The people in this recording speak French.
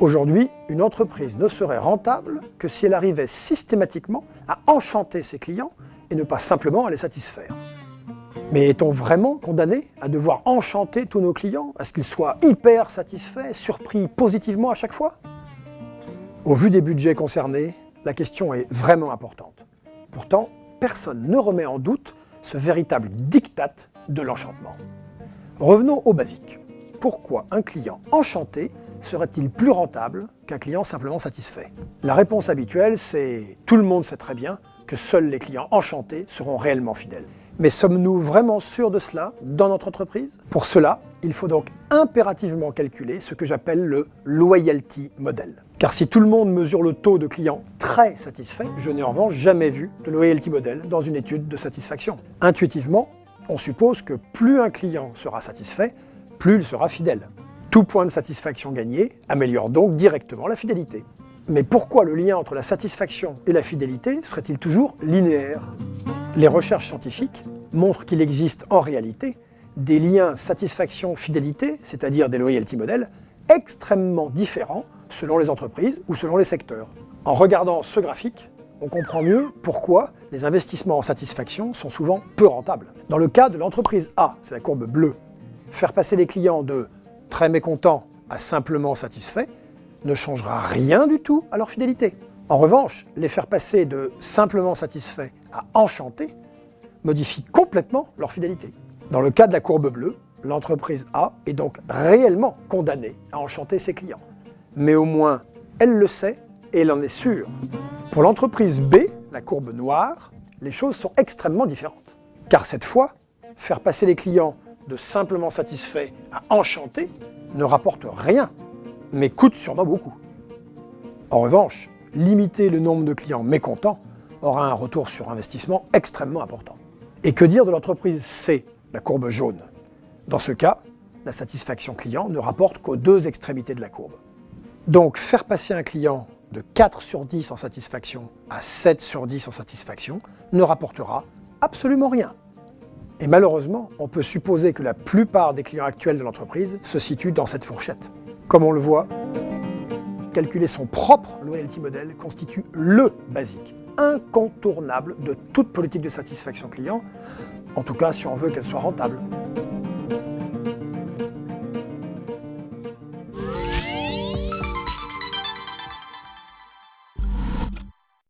Aujourd'hui, une entreprise ne serait rentable que si elle arrivait systématiquement à enchanter ses clients et ne pas simplement à les satisfaire. Mais est-on vraiment condamné à devoir enchanter tous nos clients, à ce qu'ils soient hyper satisfaits, surpris positivement à chaque fois? Au vu des budgets concernés, la question est vraiment importante. Pourtant, personne ne remet en doute ce véritable diktat de l'enchantement. Revenons au basique. Pourquoi un client enchanté serait-il plus rentable qu'un client simplement satisfait? La réponse habituelle, c'est tout le monde sait très bien que seuls les clients enchantés seront réellement fidèles. Mais sommes-nous vraiment sûrs de cela dans notre entreprise? Pour cela, il faut donc impérativement calculer ce que j'appelle le loyalty model. Car si tout le monde mesure le taux de clients très satisfaits, je n'ai en revanche jamais vu de loyalty model dans une étude de satisfaction. Intuitivement, on suppose que plus un client sera satisfait, plus il sera fidèle. Tout point de satisfaction gagné améliore donc directement la fidélité. Mais pourquoi le lien entre la satisfaction et la fidélité serait-il toujours linéaire? Les recherches scientifiques montrent qu'il existe en réalité des liens satisfaction-fidélité, c'est-à-dire des loyalty models, extrêmement différents selon les entreprises ou selon les secteurs. En regardant ce graphique, on comprend mieux pourquoi les investissements en satisfaction sont souvent peu rentables. Dans le cas de l'entreprise A, c'est la courbe bleue, faire passer les clients de très mécontents à simplement satisfaits ne changera rien du tout à leur fidélité. En revanche, les faire passer de simplement satisfaits à enchantés modifie complètement leur fidélité. Dans le cas de la courbe bleue, l'entreprise A est donc réellement condamnée à enchanter ses clients. Mais au moins, elle le sait et elle en est sûre. Pour l'entreprise B, la courbe noire, les choses sont extrêmement différentes. Car cette fois, faire passer les clients de simplement satisfaits à enchantés ne rapporte rien, mais coûte sûrement beaucoup. En revanche, limiter le nombre de clients mécontents aura un retour sur investissement extrêmement important. Et que dire de l'entreprise C, la courbe jaune? Dans ce cas, la satisfaction client ne rapporte qu'aux deux extrémités de la courbe. Donc faire passer un client de 4 sur 10 en satisfaction à 7 sur 10 en satisfaction ne rapportera absolument rien. Et malheureusement, on peut supposer que la plupart des clients actuels de l'entreprise se situent dans cette fourchette. Comme on le voit, calculer son propre loyalty model constitue le basique, incontournable de toute politique de satisfaction client, en tout cas si on veut qu'elle soit rentable.